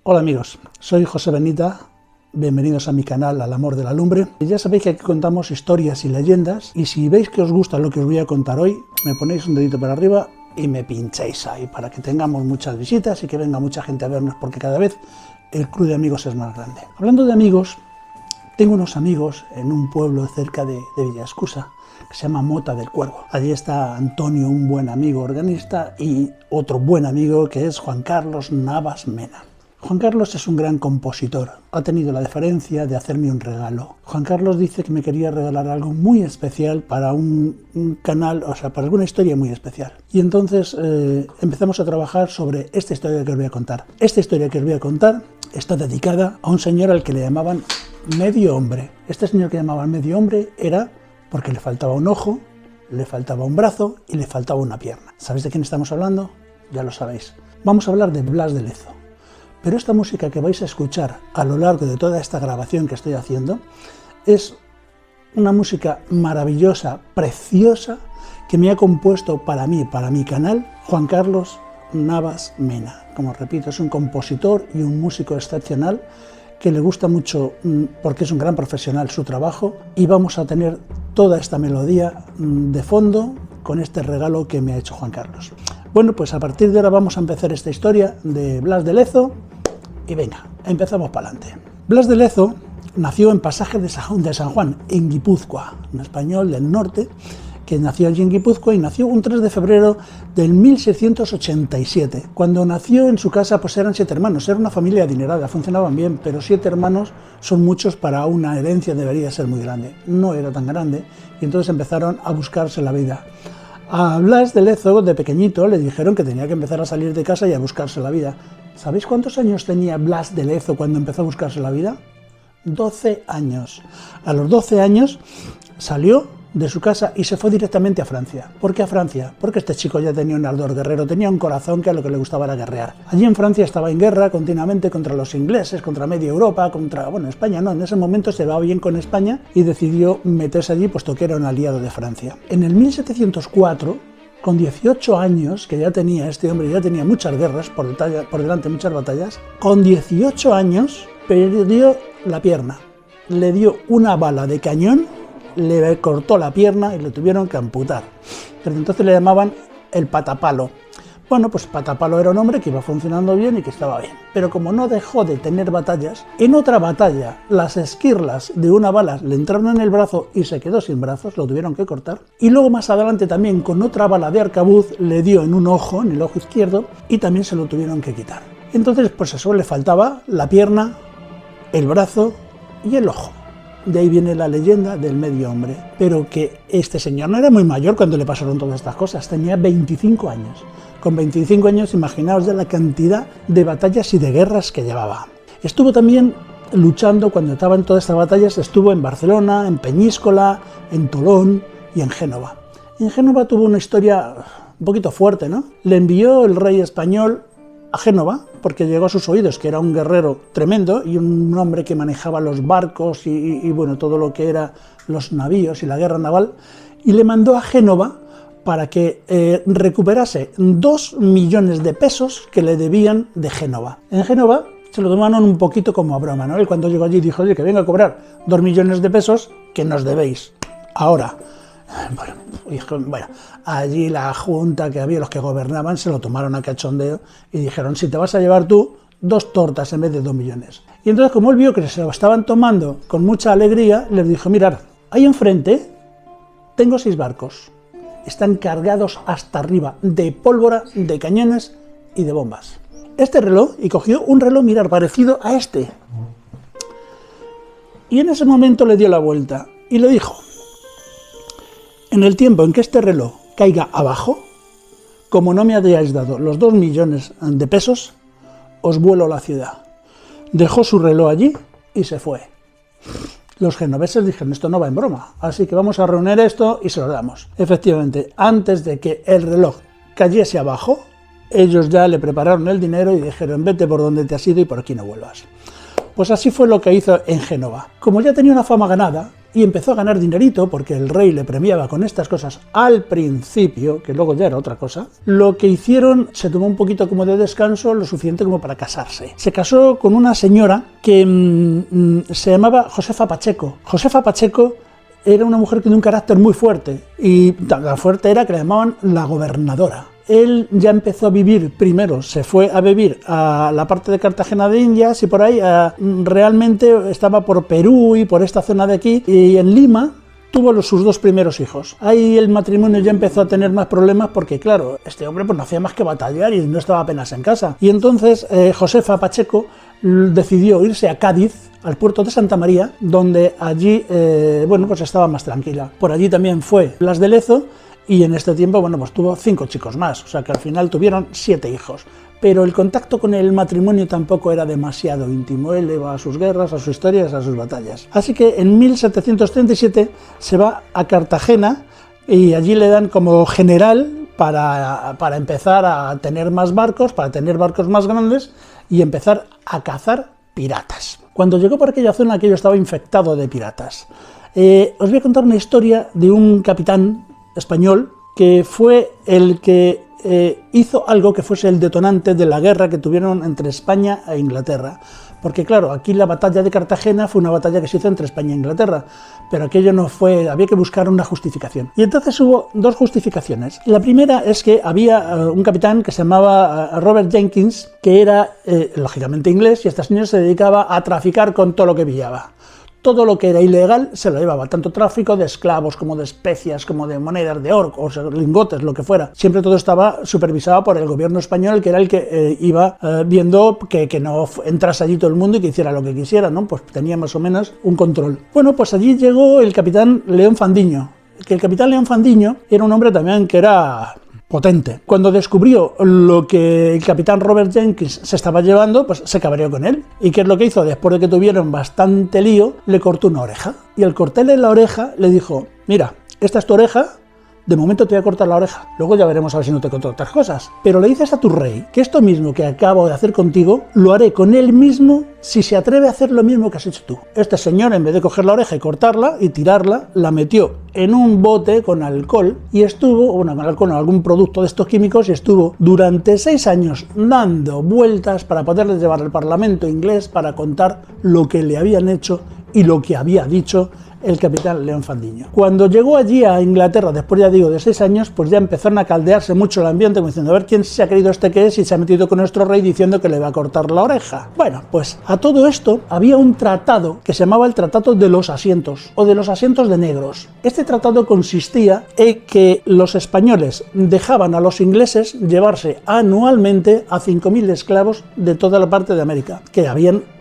Hola amigos, soy José Benita, bienvenidos a mi canal Al Amor de la Lumbre. Ya sabéis que aquí contamos historias y leyendas, y si veis que os gusta lo que os voy a contar hoy, me ponéis un dedito para arriba y me pincháis ahí para que tengamos muchas visitas y que venga mucha gente a vernos, porque cada vez el club de amigos es más grande. Hablando de amigos, tengo unos amigos en un pueblo cerca de Villaescusa que se llama Mota del Cuervo. Allí está Antonio, un buen amigo organista, y otro buen amigo que es Juan Carlos Navas Mena. Juan Carlos es un gran compositor, ha tenido la deferencia de hacerme un regalo. Juan Carlos dice que me quería regalar algo muy especial para un canal, o sea, para alguna historia muy especial. Y entonces empezamos a trabajar sobre esta historia que os voy a contar. Esta historia que os voy a contar está dedicada a un señor al que le llamaban Medio Hombre. Este señor que llamaban Medio Hombre era porque le faltaba un ojo, le faltaba un brazo y le faltaba una pierna. ¿Sabéis de quién estamos hablando? Ya lo sabéis. Vamos a hablar de Blas de Lezo. Pero esta música que vais a escuchar a lo largo de toda esta grabación que estoy haciendo es una música maravillosa, preciosa, que me ha compuesto para mí, para mi canal, Juan Carlos Navas Mena. Como repito, es un compositor y un músico excepcional que le gusta mucho porque es un gran profesional su trabajo, y vamos a tener toda esta melodía de fondo con este regalo que me ha hecho Juan Carlos. Bueno, pues a partir de ahora vamos a empezar esta historia de Blas de Lezo. Y venga, empezamos para adelante. Blas de Lezo nació en Pasajes de San Juan, en Guipúzcoa, un español del norte que nació allí en Guipúzcoa, y nació un 3 de febrero del 1687. Cuando nació en su casa pues eran 7 hermanos, era una familia adinerada, funcionaban bien, pero 7 hermanos son muchos para una herencia, debería ser muy grande. No era tan grande, y entonces empezaron a buscarse la vida. A Blas de Lezo, de pequeñito, le dijeron que tenía que empezar a salir de casa y a buscarse la vida. ¿Sabéis cuántos años tenía Blas de Lezo cuando empezó a buscarse la vida? 12 años. A los 12 años salió de su casa y se fue directamente a Francia. ¿Por qué a Francia? Porque este chico ya tenía un ardor guerrero, tenía un corazón que a lo que le gustaba era guerrear. Allí en Francia estaba en guerra continuamente contra los ingleses, contra media Europa, contra, bueno, España no, en ese momento se va bien con España y decidió meterse allí puesto que era un aliado de Francia. En el 1704, con 18 años, que ya tenía este hombre, ya tenía muchas guerras por delante, muchas batallas, con 18 años perdió la pierna. Le dio una bala de cañón, le cortó la pierna y le tuvieron que amputar. Pero entonces le llamaban el patapalo. Bueno, pues Patapalo era un hombre que iba funcionando bien y que estaba bien. Pero como no dejó de tener batallas, en otra batalla las esquirlas de una bala le entraron en el brazo y se quedó sin brazos, lo tuvieron que cortar. Y luego más adelante también con otra bala de arcabuz le dio en un ojo, en el ojo izquierdo, y también se lo tuvieron que quitar. Entonces pues eso, le faltaba la pierna, el brazo y el ojo. De ahí viene la leyenda del Medio Hombre. Pero que este señor no era muy mayor cuando le pasaron todas estas cosas, tenía 25 años. Con 25 años, imaginaos ya la cantidad de batallas y de guerras que llevaba. Estuvo también luchando, cuando estaba en todas estas batallas, estuvo en Barcelona, en Peñíscola, en Tolón y en Génova. En Génova tuvo una historia un poquito fuerte, ¿no? Le envió el rey español a Génova, porque llegó a sus oídos que era un guerrero tremendo y un hombre que manejaba los barcos y bueno, todo lo que era los navíos y la guerra naval, y le mandó a Génova para que recuperase 2 millones de pesos que le debían de Génova. En Génova se lo tomaron un poquito como a broma, ¿no? Él cuando llegó allí dijo, oye, que venga a cobrar 2 millones de pesos que nos debéis. Ahora, bueno, allí la junta que había, los que gobernaban, se lo tomaron a cachondeo y dijeron, si te vas a llevar tú 2 tortas en vez de 2 millones. Y entonces, como él vio que se lo estaban tomando con mucha alegría, les dijo, mirad, ahí enfrente tengo 6 barcos. Están cargados hasta arriba de pólvora, de cañones y de bombas. Este reloj, y cogió un reloj, mirar, parecido a este. Y en ese momento le dio la vuelta y le dijo, en el tiempo en que este reloj caiga abajo, como no me hayáis dado los 2 millones de pesos, os vuelo la ciudad. Dejó su reloj allí y se fue. Los genoveses dijeron, esto no va en broma, así que vamos a reunir esto y se lo damos. Efectivamente, antes de que el reloj cayese abajo, ellos ya le prepararon el dinero y dijeron, vete por donde te has ido y por aquí no vuelvas. Pues así fue lo que hizo en Génova. Como ya tenía una fama ganada, y empezó a ganar dinerito, porque el rey le premiaba con estas cosas al principio, que luego ya era otra cosa, lo que hicieron, se tomó un poquito como de descanso, lo suficiente como para casarse. Se casó con una señora que se llamaba Josefa Pacheco. Josefa Pacheco era una mujer que tenía un carácter muy fuerte, y tan fuerte era que la llamaban la gobernadora. Él ya empezó a vivir, primero se fue a vivir a la parte de Cartagena de Indias y por ahí realmente estaba por Perú y por esta zona de aquí, y en Lima tuvo sus 2 primeros hijos. Ahí el matrimonio ya empezó a tener más problemas porque, claro, este hombre pues no hacía más que batallar y no estaba apenas en casa. Y entonces Josefa Pacheco decidió irse a Cádiz, al puerto de Santa María, donde allí, bueno, pues estaba más tranquila. Por allí también fue Blas de Lezo, y en este tiempo, bueno, pues tuvo 5 chicos más, o sea que al final tuvieron 7 hijos. Pero el contacto con el matrimonio tampoco era demasiado íntimo, él iba a sus guerras, a sus historias, a sus batallas. Así que en 1737 se va a Cartagena y allí le dan como general para empezar a tener más barcos, para tener barcos más grandes y empezar a cazar piratas. Cuando llegó por aquella zona, aquello estaba infectado de piratas. Os voy a contar una historia de un capitán español que fue el que hizo algo que fuese el detonante de la guerra que tuvieron entre España e Inglaterra. Porque claro, aquí la batalla de Cartagena fue una batalla que se hizo entre España e Inglaterra, pero aquello no fue, había que buscar una justificación. Y entonces hubo 2 justificaciones. La primera es que había un capitán que se llamaba Robert Jenkins, que era lógicamente inglés, y este señor se dedicaba a traficar con todo lo que pillaba. Todo lo que era ilegal se lo llevaba, tanto tráfico de esclavos como de especias, como de monedas de oro, o sea, lingotes, lo que fuera. Siempre todo estaba supervisado por el gobierno español, que era el que iba viendo que no entrase allí todo el mundo y que hiciera lo que quisiera, ¿no? Pues tenía más o menos un control. Bueno, pues allí llegó el capitán León Fandiño, que el capitán León Fandiño era un hombre también que era potente. Cuando descubrió lo que el capitán Robert Jenkins se estaba llevando, pues se cabreó con él. ¿Y qué es lo que hizo? Después de que tuvieron bastante lío, le cortó una oreja. Y al cortarle la oreja, le dijo: mira, esta es tu oreja, de momento te voy a cortar la oreja, luego ya veremos a ver si no te corto otras cosas. Pero le dices a tu rey que esto mismo que acabo de hacer contigo, lo haré con él mismo si se atreve a hacer lo mismo que has hecho tú. Este señor, en vez de coger la oreja y cortarla y tirarla, la metió en un bote con alcohol y estuvo, bueno, con algún producto de estos químicos, y estuvo durante 6 años dando vueltas para poderle llevar al Parlamento inglés para contar lo que le habían hecho y lo que había dicho el capitán León Fandiño. Cuando llegó allí a Inglaterra, después ya digo de 6 años, pues ya empezaron a caldearse mucho el ambiente, como diciendo: a ver quién se ha creído este que es y se ha metido con nuestro rey diciendo que le va a cortar la oreja. Bueno, pues a todo esto había un tratado que se llamaba el Tratado de los Asientos, o de los Asientos de Negros. Este tratado consistía en que los españoles dejaban a los ingleses llevarse anualmente a 5.000 esclavos de toda la parte de América, que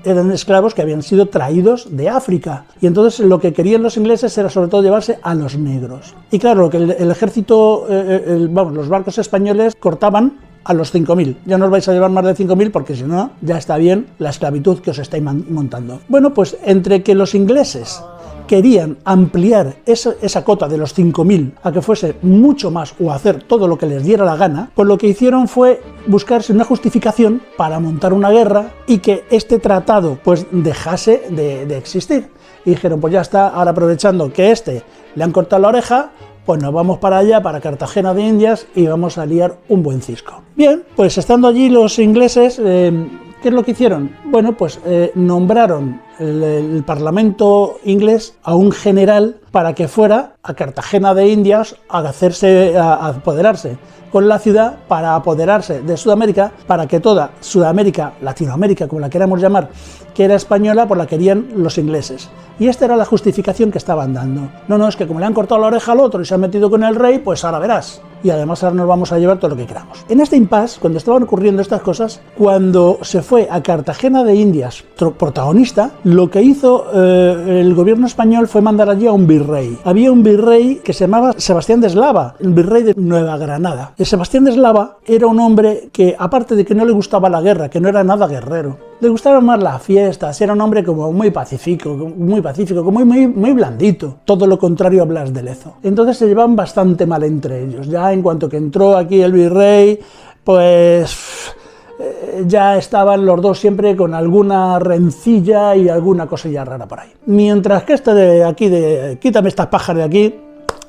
eran esclavos que habían sido traídos de África, y entonces lo que querían los ingleses era sobre todo llevarse a los negros. Y claro, lo que el ejército, los barcos españoles cortaban a los 5.000. Ya no os vais a llevar más de 5.000 porque si no, ya está bien la esclavitud que os estáis montando. Bueno, pues entre que los ingleses querían ampliar esa cota de los 5.000 a que fuese mucho más, o hacer todo lo que les diera la gana, pues lo que hicieron fue buscarse una justificación para montar una guerra y que este tratado pues dejase de existir. Y dijeron: pues ya está, ahora aprovechando que le han cortado la oreja, pues nos vamos para allá, para Cartagena de Indias, y vamos a liar un buen cisco. Bien, pues estando allí los ingleses, ¿qué es lo que hicieron? Bueno, pues nombraron el Parlamento inglés a un general para que fuera a Cartagena de Indias a apoderarse con la ciudad, para apoderarse de Sudamérica, para que toda Sudamérica, Latinoamérica, como la queramos llamar, que era española, pues la querían los ingleses. Y esta era la justificación que estaban dando. No, es que como le han cortado la oreja al otro y se han metido con el rey, pues ahora verás. Y además ahora nos vamos a llevar todo lo que queramos. En este impasse, cuando estaban ocurriendo estas cosas, cuando se fue a Cartagena de Indias, protagonista, lo que hizo el gobierno español fue mandar allí a un virrey. Había un virrey que se llamaba Sebastián de Eslava, el virrey de Nueva Granada. El Sebastián de Eslava era un hombre que, aparte de que no le gustaba la guerra, que no era nada guerrero, le gustaban más las fiestas, era un hombre como muy pacífico, como muy blandito, todo lo contrario a Blas de Lezo. Entonces se llevaban bastante mal entre ellos. Ya en cuanto que entró aquí el virrey, pues ya estaban los dos siempre con alguna rencilla y alguna cosilla rara por ahí. Mientras que este de aquí, de quítame estas pajas de aquí,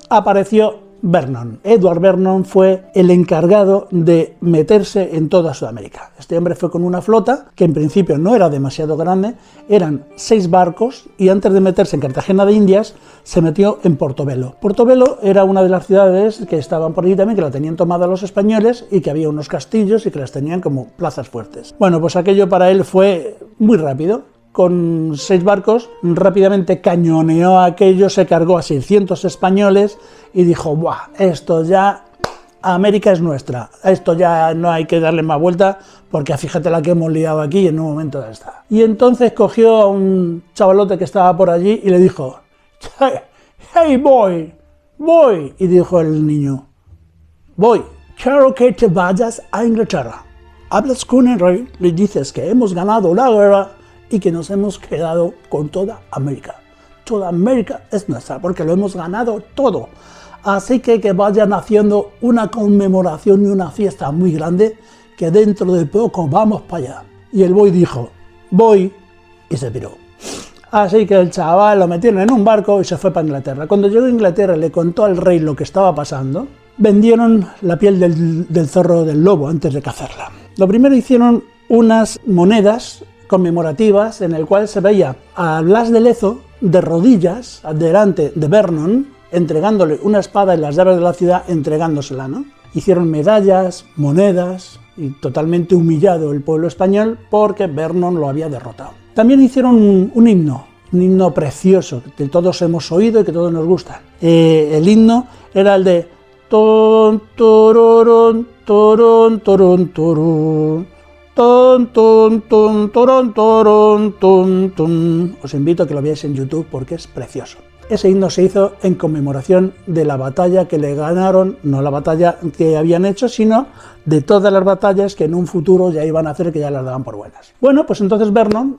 apareció Vernon. Edward Vernon fue el encargado de meterse en toda Sudamérica. Este hombre fue con una flota que en principio no era demasiado grande, eran 6 barcos, y antes de meterse en Cartagena de Indias se metió en Portobelo. Portobelo era una de las ciudades que estaban por allí también, que la tenían tomada los españoles y que había unos castillos y que las tenían como plazas fuertes. Bueno, pues aquello para él fue muy rápido. Con 6 barcos, rápidamente cañoneó aquello, se cargó a 600 españoles y dijo, ¡buah! Esto ya, América es nuestra, esto ya no hay que darle más vuelta porque fíjate la que hemos liado aquí y en un momento ya está. Y entonces cogió a un chavalote que estaba por allí y le dijo, ¡Hey boy! Y dijo el niño, voy, quiero que te vayas a Inglaterra. Hablas con el rey, le dices que hemos ganado la guerra y que nos hemos quedado con toda América. Toda América es nuestra, porque lo hemos ganado todo. Así que vayan haciendo una conmemoración y una fiesta muy grande, que dentro de poco vamos para allá. Y el boy dijo, voy, y se piró. Así que el chaval lo metieron en un barco y se fue para Inglaterra. Cuando llegó a Inglaterra le contó al rey lo que estaba pasando. Vendieron la piel del zorro del lobo antes de cazarla. Lo primero hicieron unas monedas conmemorativas en el cual se veía a Blas de Lezo de rodillas delante de Vernon, entregándole una espada y las llaves de la ciudad, entregándosela, ¿no? Hicieron medallas, monedas, y totalmente humillado el pueblo español porque Vernon lo había derrotado. También hicieron un himno precioso que todos hemos oído y que todos nos gusta. El himno era el de ton, tororón, torón, torón, torón. Ton, ton, ton, toron, toron, ton, ton. Os invito a que lo veáis en YouTube porque es precioso. Ese himno se hizo en conmemoración de la batalla que le ganaron, no la batalla que habían hecho, sino de todas las batallas que en un futuro ya iban a hacer, que ya las daban por buenas. Bueno, pues entonces Vernon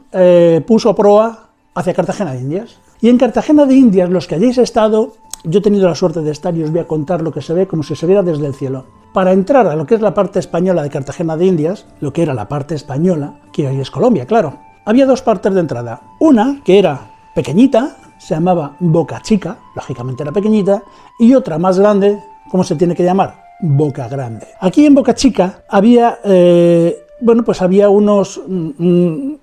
puso proa hacia Cartagena de Indias. Y en Cartagena de Indias, los que hayáis estado, yo he tenido la suerte de estar y os voy a contar lo que se ve como si se viera desde el cielo. Para entrar a lo que es la parte española de Cartagena de Indias, lo que era la parte española, que hoy es Colombia, claro, había 2 partes de entrada. Una, que era pequeñita, se llamaba Boca Chica, lógicamente era pequeñita, y otra más grande, ¿cómo se tiene que llamar? Boca Grande. Aquí en Boca Chica había... había unos, donde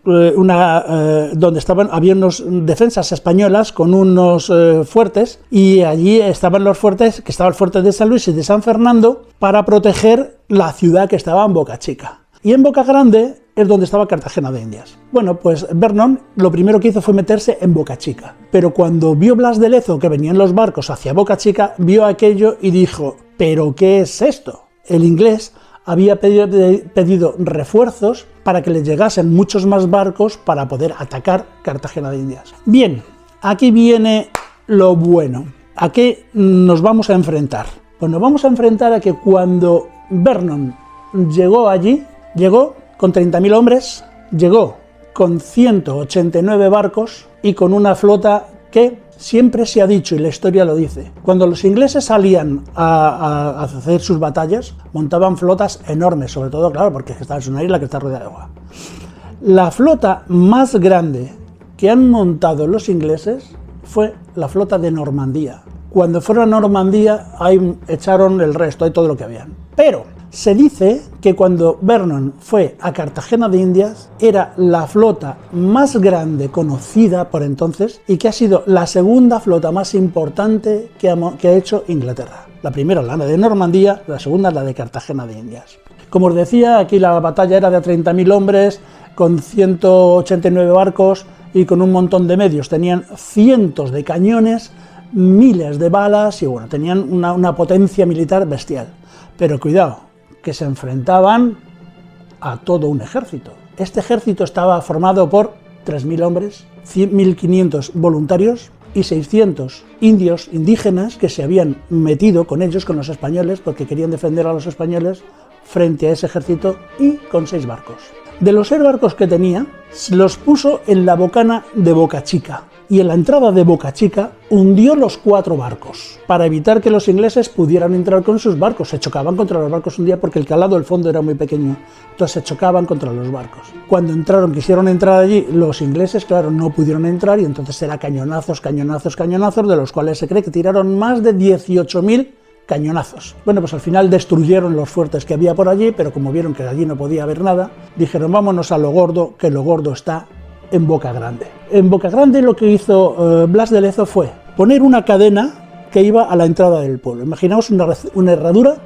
había unos defensas españolas con unos fuertes, y allí estaban los fuertes, que estaba el fuerte de San Luis y de San Fernando, para proteger la ciudad que estaba en Boca Chica. Y en Boca Grande es donde estaba Cartagena de Indias. Bueno, pues Vernon lo primero que hizo fue meterse en Boca Chica, pero cuando vio Blas de Lezo que venían los barcos hacia Boca Chica, vio aquello y dijo, ¿pero qué es esto? El inglés había pedido refuerzos para que le llegasen muchos más barcos para poder atacar Cartagena de Indias. Bien, aquí viene lo bueno. ¿A qué nos vamos a enfrentar? Pues nos vamos a enfrentar a que cuando Vernon llegó allí, llegó con 30.000 hombres, llegó con 189 barcos y con una flota que siempre se ha dicho, y la historia lo dice, cuando los ingleses salían a hacer sus batallas, montaban flotas enormes, sobre todo, claro, porque esta es una isla que está rodeada de agua. La flota más grande que han montado los ingleses fue la flota de Normandía. Cuando fueron a Normandía, ahí echaron el resto, ahí todo lo que habían. Pero se dice que cuando Vernon fue a Cartagena de Indias, era la flota más grande conocida por entonces y que ha sido la segunda flota más importante que ha hecho Inglaterra. La primera, la de Normandía, la segunda, la de Cartagena de Indias. Como os decía, aquí la batalla era de 30.000 hombres, con 189 barcos y con un montón de medios. Tenían cientos de cañones, miles de balas y bueno, tenían una potencia militar bestial. Pero cuidado, que se enfrentaban a todo un ejército. Este ejército estaba formado por 3.000 hombres, 1.500 voluntarios y 600 indios indígenas que se habían metido con ellos, con los españoles, porque querían defender a los españoles frente a ese ejército, y con 6 barcos. De los 6 barcos que tenía, los puso en la bocana de Boca Chica, y en la entrada de Boca Chica hundió los 4 barcos, para evitar que los ingleses pudieran entrar con sus barcos. Se chocaban contra los barcos un día porque el calado del fondo era muy pequeño, entonces se chocaban contra los barcos. Cuando quisieron entrar allí, los ingleses, claro, no pudieron entrar, y entonces era cañonazos, cañonazos, cañonazos, de los cuales se cree que tiraron más de 18.000 cañonazos. Bueno, pues al final destruyeron los fuertes que había por allí, pero como vieron que allí no podía haber nada, dijeron vámonos a lo gordo, que lo gordo está en Boca Grande. En Boca Grande lo que hizo Blas de Lezo fue poner una cadena que iba a la entrada del pueblo. Imaginaos una herradura,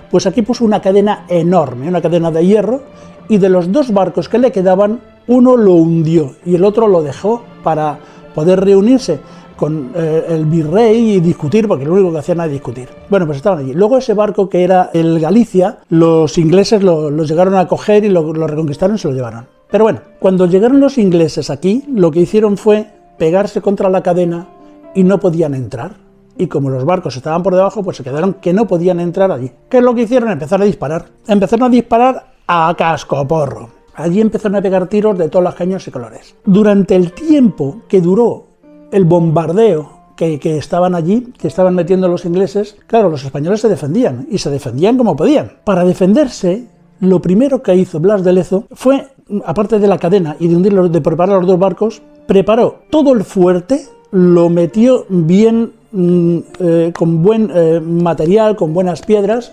pues aquí puso una cadena enorme, una cadena de hierro, y de los 2 barcos que le quedaban, uno lo hundió y el otro lo dejó para poder reunirse con el virrey y discutir, porque lo único que hacían era discutir. Bueno, pues estaban allí. Luego ese barco, que era el Galicia, los ingleses lo llegaron a coger y lo reconquistaron y se lo llevaron. Pero bueno, cuando llegaron los ingleses aquí, lo que hicieron fue pegarse contra la cadena y no podían entrar. Y como los barcos estaban por debajo, pues se quedaron que no podían entrar allí. ¿Qué es lo que hicieron? Empezaron a disparar. Empezaron a disparar a cascoporro. Allí empezaron a pegar tiros de todos los cañones y colores. Durante el tiempo que duró el bombardeo que estaban allí, que estaban metiendo los ingleses, claro, los españoles se defendían, y se defendían como podían. Para defenderse, lo primero que hizo Blas de Lezo fue, aparte de la cadena y de hundirlos, de preparar los 2 barcos, preparó todo el fuerte, lo metió bien, con buen material, con buenas piedras,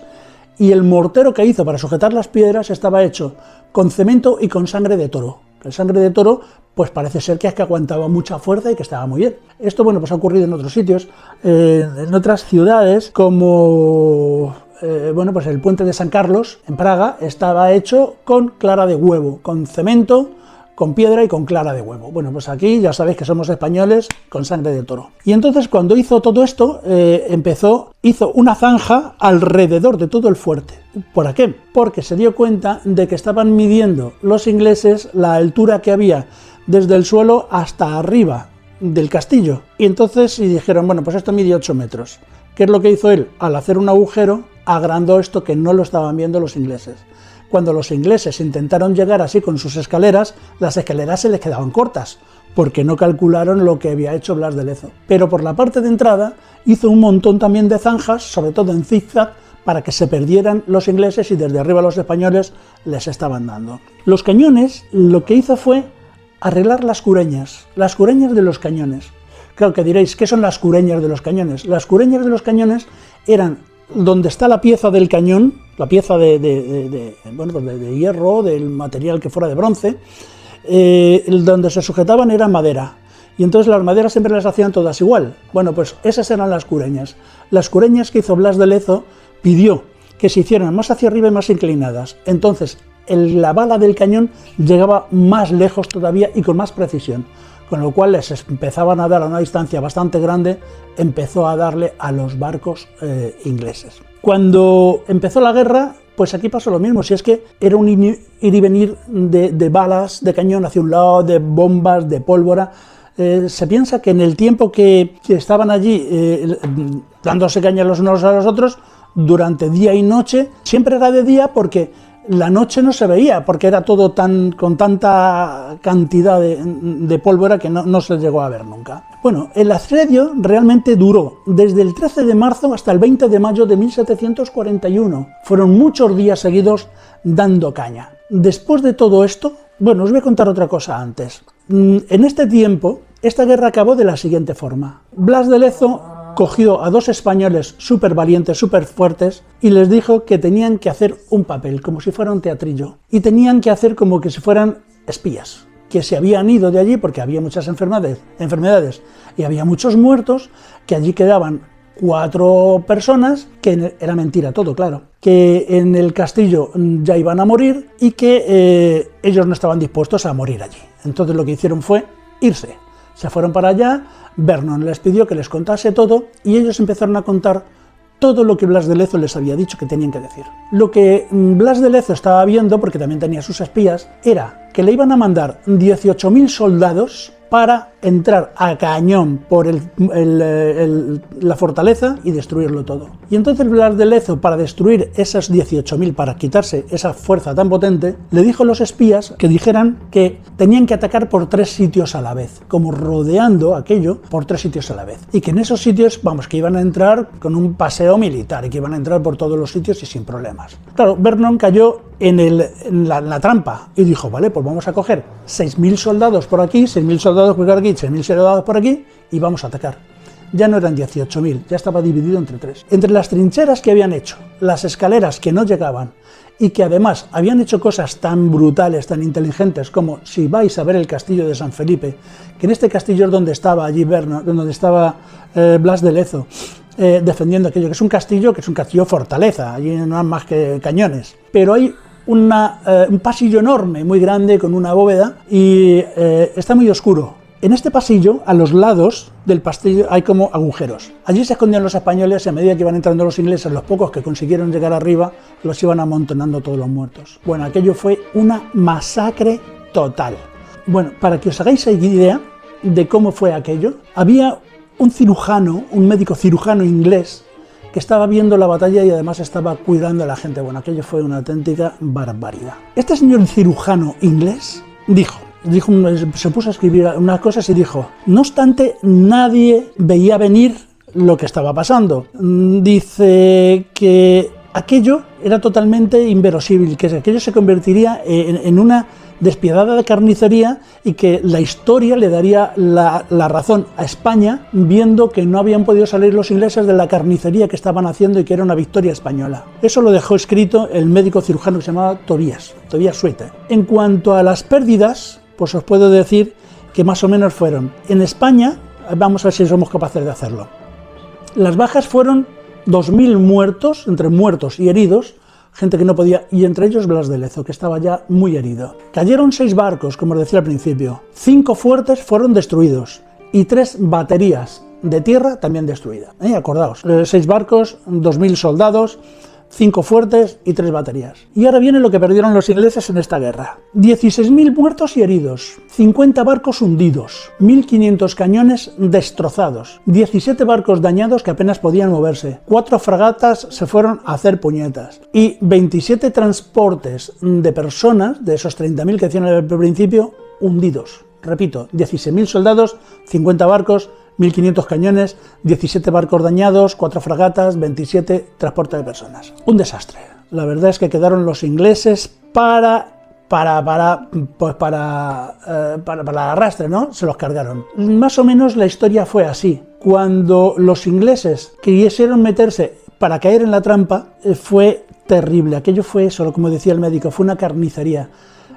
y el mortero que hizo para sujetar las piedras estaba hecho con cemento y con sangre de toro. El sangre de toro, pues parece ser que es que aguantaba mucha fuerza y que estaba muy bien. Esto, bueno, pues ha ocurrido en otros sitios, en otras ciudades, como bueno, pues el puente de San Carlos, en Praga, estaba hecho con clara de huevo, con cemento, con piedra y con clara de huevo. Bueno, pues aquí ya sabéis que somos españoles con sangre de toro. Y entonces cuando hizo todo esto, hizo una zanja alrededor de todo el fuerte. ¿Por qué? Porque se dio cuenta de que estaban midiendo los ingleses la altura que había desde el suelo hasta arriba del castillo. Y entonces dijeron, bueno, pues esto mide 8 metros. ¿Qué es lo que hizo él? Al hacer un agujero, agrandó esto que no lo estaban viendo los ingleses. Cuando los ingleses intentaron llegar así con sus escaleras, las escaleras se les quedaban cortas, porque no calcularon lo que había hecho Blas de Lezo. Pero por la parte de entrada hizo un montón también de zanjas, sobre todo en zigzag, para que se perdieran los ingleses y desde arriba los españoles les estaban dando. Los cañones, lo que hizo fue arreglar las cureñas de los cañones. Claro que diréis, ¿qué son las cureñas de los cañones? Las cureñas de los cañones eran donde está la pieza del cañón, la pieza de hierro, del material que fuera de bronce, donde se sujetaban era madera, y entonces las maderas siempre las hacían todas igual. Bueno, pues esas eran las cureñas. Las cureñas que hizo Blas de Lezo pidió que se hicieran más hacia arriba y más inclinadas. Entonces la bala del cañón llegaba más lejos todavía y con más precisión, con lo cual les empezaban a dar a una distancia bastante grande, empezó a darle a los barcos ingleses. Cuando empezó la guerra, pues aquí pasó lo mismo, si es que era un ir y venir de balas de cañón hacia un lado, de bombas, de pólvora. Se piensa que en el tiempo que estaban allí dándose caña los unos a los otros, durante día y noche, siempre era de día porque la noche no se veía, porque era todo con tanta cantidad de pólvora que no se llegó a ver nunca. Bueno, el asedio realmente duró desde el 13 de marzo hasta el 20 de mayo de 1741. Fueron muchos días seguidos dando caña. Después de todo esto, bueno, os voy a contar otra cosa antes. En este tiempo, esta guerra acabó de la siguiente forma. Blas de Lezo cogió a 2 españoles súper valientes, súper fuertes, y les dijo que tenían que hacer un papel, como si fuera un teatrillo, y tenían que hacer como que si fueran espías, que se habían ido de allí porque había muchas enfermedades y había muchos muertos, que allí quedaban 4 personas, que era mentira todo, claro, que en el castillo ya iban a morir y que ellos no estaban dispuestos a morir allí. Entonces lo que hicieron fue irse. Se fueron para allá, Vernon les pidió que les contase todo y ellos empezaron a contar todo lo que Blas de Lezo les había dicho que tenían que decir. Lo que Blas de Lezo estaba viendo, porque también tenía sus espías, era que le iban a mandar 18.000 soldados para entrar a cañón por la fortaleza y destruirlo todo. Y entonces Blas de Lezo, para destruir esas 18.000, para quitarse esa fuerza tan potente, le dijo a los espías que dijeran que tenían que atacar por 3 sitios a la vez, como rodeando aquello por 3 sitios a la vez. Y que en esos sitios, vamos, que iban a entrar con un paseo militar y que iban a entrar por todos los sitios y sin problemas. Claro, Vernon cayó en la trampa y dijo, vale, pues vamos a coger 6.000 soldados por aquí, 6.000 soldados por aquí, 6.000 soldados por aquí y vamos a atacar. Ya no eran 18.000, ya estaba dividido entre 3. Entre las trincheras que habían hecho, las escaleras que no llegaban y que además habían hecho cosas tan brutales, tan inteligentes como, si vais a ver el castillo de San Felipe, que en este castillo es donde estaba allí Vernon, donde estaba Blas de Lezo, defendiendo aquello, que es un castillo fortaleza, allí no hay más que cañones, pero hay un pasillo enorme, muy grande, con una bóveda, y está muy oscuro. En este pasillo, a los lados del pasillo, hay como agujeros. Allí se escondían los españoles y a medida que iban entrando los ingleses, los pocos que consiguieron llegar arriba, los iban amontonando todos los muertos. Bueno, aquello fue una masacre total. Bueno, para que os hagáis idea de cómo fue aquello, había un cirujano, un médico cirujano inglés, que estaba viendo la batalla y además estaba cuidando a la gente. Bueno, aquello fue una auténtica barbaridad. Este señor cirujano inglés se puso a escribir unas cosas y dijo, no obstante, nadie veía venir lo que estaba pasando. Dice que aquello era totalmente inverosímil, que aquello se convertiría en una despiadada carnicería y que la historia le daría la razón a España, viendo que no habían podido salir los ingleses de la carnicería que estaban haciendo y que era una victoria española. Eso lo dejó escrito el médico cirujano que se llamaba Tobias Sweet. En cuanto a las pérdidas, pues os puedo decir que más o menos fueron, en España, vamos a ver si somos capaces de hacerlo, las bajas fueron 2.000 muertos, entre muertos y heridos, gente que no podía, y entre ellos Blas de Lezo, que estaba ya muy herido. Cayeron 6 barcos, como os decía al principio, 5 fuertes fueron destruidos y 3 baterías de tierra también destruidas. Acordaos, 6 barcos, 2.000 soldados, 5 fuertes y 3 baterías. Y ahora viene lo que perdieron los ingleses en esta guerra. 16.000 muertos y heridos, 50 barcos hundidos, 1.500 cañones destrozados, 17 barcos dañados que apenas podían moverse, 4 fragatas se fueron a hacer puñetas y 27 transportes de personas, de esos 30.000 que decían al principio, hundidos. Repito, 16.000 soldados, 50 barcos, 1.500 cañones, 17 barcos dañados, 4 fragatas, 27 transportes de personas. Un desastre. La verdad es que quedaron los ingleses para el arrastre, ¿no? Se los cargaron. Más o menos la historia fue así. Cuando los ingleses quisieron meterse para caer en la trampa, fue terrible. Aquello fue, solo como decía el médico, fue una carnicería.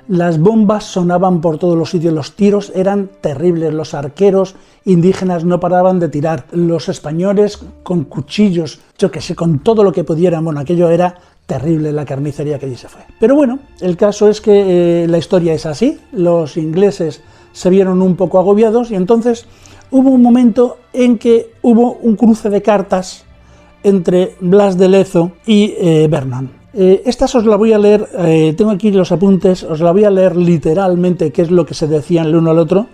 Las bombas sonaban por todos los sitios, los tiros eran terribles, los arqueros indígenas no paraban de tirar, los españoles con cuchillos, yo que sé, con todo lo que pudieran, bueno, aquello era terrible, la carnicería que allí se fue. Pero bueno, el caso es que la historia es así, los ingleses se vieron un poco agobiados y entonces hubo un momento en que hubo un cruce de cartas entre Blas de Lezo y Vernon. Estas os la voy a leer, tengo aquí los apuntes, os la voy a leer literalmente qué es lo que se decían el uno al otro,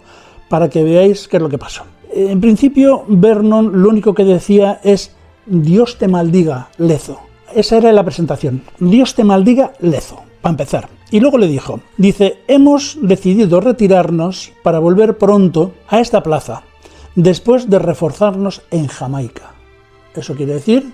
para que veáis qué es lo que pasó. En principio, Vernon lo único que decía es, Dios te maldiga, Lezo. Esa era la presentación, Dios te maldiga, Lezo, para empezar. Y luego le dice, hemos decidido retirarnos para volver pronto a esta plaza, después de reforzarnos en Jamaica. Eso quiere decir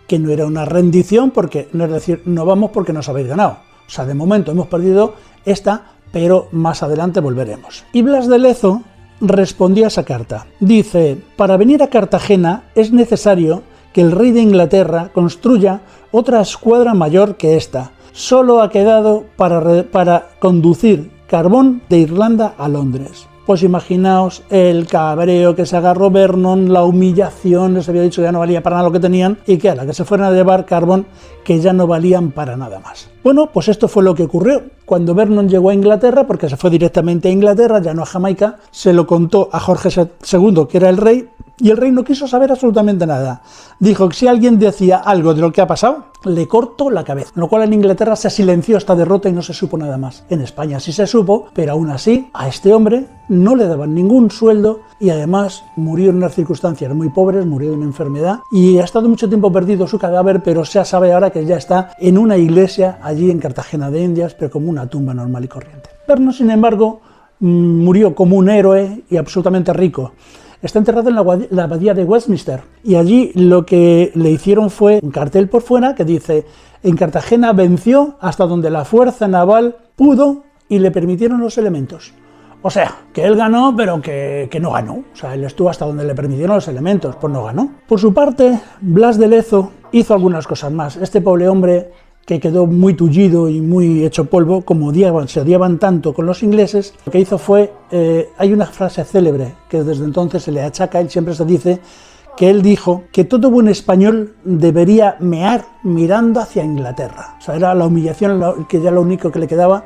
que no era una rendición, porque no es decir, no vamos porque nos habéis ganado. O sea, de momento hemos perdido esta, pero más adelante volveremos. Y Blas de Lezo respondió a esa carta. Dice, para venir a Cartagena es necesario que el rey de Inglaterra construya otra escuadra mayor que esta. Solo ha quedado para conducir carbón de Irlanda a Londres. Pues imaginaos el cabreo que se agarró Vernon, la humillación, les había dicho que ya no valía para nada lo que tenían y que a la que se fueron a llevar carbón que ya no valían para nada más. Bueno, pues esto fue lo que ocurrió. Cuando Vernon llegó a Inglaterra, porque se fue directamente a Inglaterra, ya no a Jamaica, se lo contó a Jorge II, que era el rey, Y el rey no quiso saber absolutamente nada. Dijo que si alguien decía algo de lo que ha pasado, le corto la cabeza. Con lo cual en Inglaterra se silenció esta derrota y no se supo nada más. En España sí se supo, pero aún así a este hombre no le daban ningún sueldo y además murió en unas circunstancias muy pobres, murió de una enfermedad y ha estado mucho tiempo perdido su cadáver, pero se sabe ahora que ya está en una iglesia allí en Cartagena de Indias, pero como una tumba normal y corriente. Verno, sin embargo, murió como un héroe y absolutamente rico. Está enterrado en la abadía de Westminster y allí lo que le hicieron fue un cartel por fuera que dice: en Cartagena venció hasta donde la fuerza naval pudo y le permitieron los elementos. O sea, que él ganó, pero que no ganó. O sea, él estuvo hasta donde le permitieron los elementos, pues no ganó. Por su parte, Blas de Lezo hizo algunas cosas más. Este pobre hombre, que quedó muy tullido y muy hecho polvo, como se odiaban tanto con los ingleses, lo que hizo fue, hay una frase célebre que desde entonces se le achaca, él siempre se dice, que él dijo que todo buen español debería mear mirando hacia Inglaterra. O sea, era la humillación, que ya lo único que le quedaba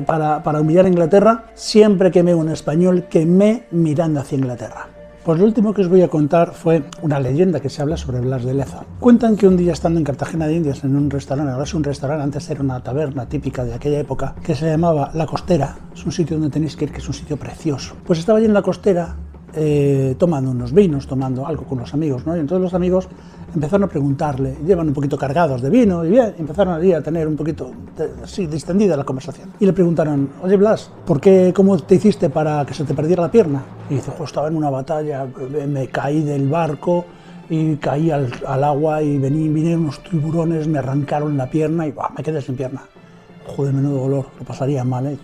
para humillar a Inglaterra, siempre que mee un español, que mee mirando hacia Inglaterra. Pues lo último que os voy a contar fue una leyenda que se habla sobre Blas de Lezo. Cuentan que un día estando en Cartagena de Indias en un restaurante, ahora es un restaurante, antes era una taberna típica de aquella época, que se llamaba La Costera, es un sitio donde tenéis que ir, que es un sitio precioso. Pues estaba allí en La Costera tomando unos vinos, tomando algo con los amigos, ¿no? Y entonces los amigos empezaron a preguntarle, llevan un poquito cargados de vino, y bien, empezaron allí a tener un poquito, así, distendida la conversación. Y le preguntaron: oye Blas, ¿cómo te hiciste para que se te perdiera la pierna? Y dice: pues estaba en una batalla, me caí del barco y caí al agua y vinieron unos tiburones, me arrancaron la pierna y me quedé sin pierna. Joder, menudo dolor, lo pasaría mal, ¿eh?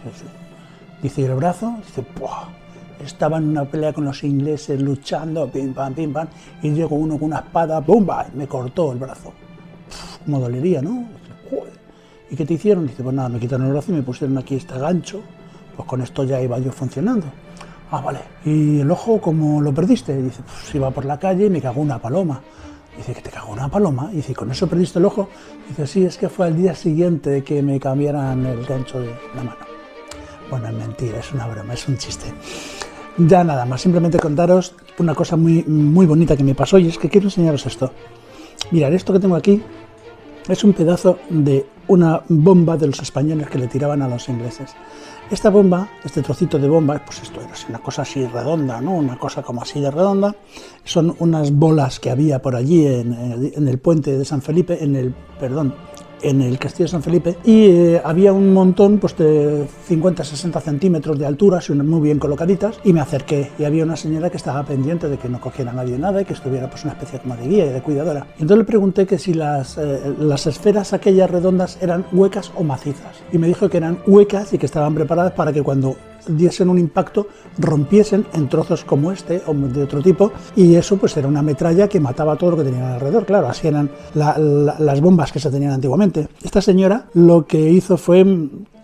Dice: ¿y el brazo? Dice: ¡buah! Estaba en una pelea con los ingleses, luchando, pim pam, y llegó uno con una espada, ¡bumba!, y me cortó el brazo. ¿Cómo dolería, no? Joder. ¿Y qué te hicieron? Dice: pues nada, me quitaron el brazo y me pusieron aquí este gancho, pues con esto ya iba yo funcionando. Ah, vale. ¿Y el ojo cómo lo perdiste? Dice: pues iba por la calle y me cagó una paloma. Dice: ¿que te cagó una paloma? Dice: ¿con eso perdiste el ojo? Dice: sí, es que fue al día siguiente de que me cambiaran el gancho de la mano. Bueno, es mentira, es una broma, es un chiste. Ya nada más, simplemente contaros una cosa muy, muy bonita que me pasó, y es que quiero enseñaros esto. Mirad, esto que tengo aquí es un pedazo de una bomba de los españoles que le tiraban a los ingleses. Esta bomba, este trocito de bomba, pues esto era una cosa así redonda, ¿no? Una cosa como así de redonda. Son unas bolas que había por allí en el puente de San Felipe, en el castillo de San Felipe, y había un montón pues de 50-60 centímetros de altura, muy bien colocaditas, y me acerqué, y había una señora que estaba pendiente de que no cogiera a nadie nada y que estuviera pues una especie como de guía y de cuidadora. Y entonces le pregunté que si las esferas aquellas redondas eran huecas o macizas, y me dijo que eran huecas y que estaban preparadas para que cuando diesen un impacto rompiesen en trozos como este o de otro tipo, y eso pues era una metralla que mataba todo lo que tenían alrededor. Claro, así eran las bombas que se tenían antiguamente. Esta señora lo que hizo fue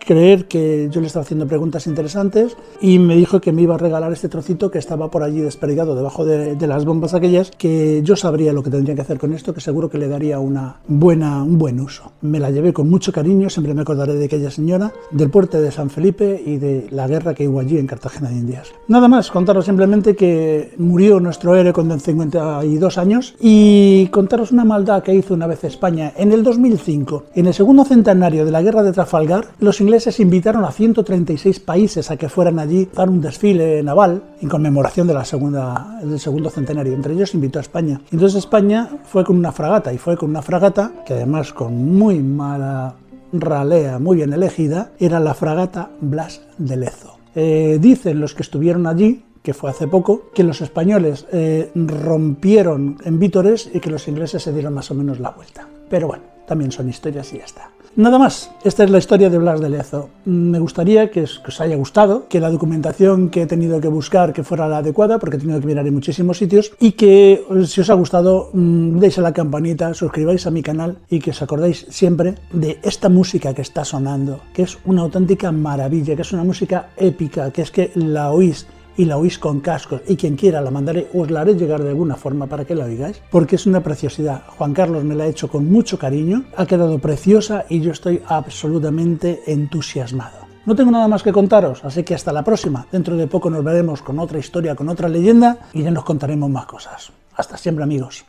creer que yo le estaba haciendo preguntas interesantes y me dijo que me iba a regalar este trocito que estaba por allí desperdigado debajo de las bombas aquellas, que yo sabría lo que tendría que hacer con esto, que seguro que le daría un buen uso. Me la llevé con mucho cariño, siempre me acordaré de aquella señora, del puerto de San Felipe y de la guerra que hubo allí en Cartagena de Indias. Nada más, contaros simplemente que murió nuestro héroe con 52 años, y contaros una maldad que hizo una vez España en el 2005. En el segundo centenario de la guerra de Trafalgar, los ingleses invitaron a 136 países a que fueran allí a dar un desfile naval en conmemoración del segundo centenario. Entre ellos invitó a España. Entonces España fue con una fragata, que además con muy mala ralea, muy bien elegida, era la fragata Blas de Lezo. Dicen los que estuvieron allí, que fue hace poco, que los españoles rompieron en vítores y que los ingleses se dieron más o menos la vuelta. Pero bueno, también son historias y ya está. Nada más, esta es la historia de Blas de Lezo. Me gustaría que os haya gustado, que la documentación que he tenido que buscar que fuera la adecuada, porque he tenido que mirar en muchísimos sitios, y que si os ha gustado deis a la campanita, suscribáis a mi canal y que os acordéis siempre de esta música que está sonando, que es una auténtica maravilla, que es una música épica, que es que la oís y la oís con cascos, y quien quiera la mandaré, os la haré llegar de alguna forma para que la oigáis, porque es una preciosidad. Juan Carlos me la ha hecho con mucho cariño, ha quedado preciosa y yo estoy absolutamente entusiasmado. No tengo nada más que contaros, así que hasta la próxima. Dentro de poco nos veremos con otra historia, con otra leyenda y ya nos contaremos más cosas. Hasta siempre, amigos.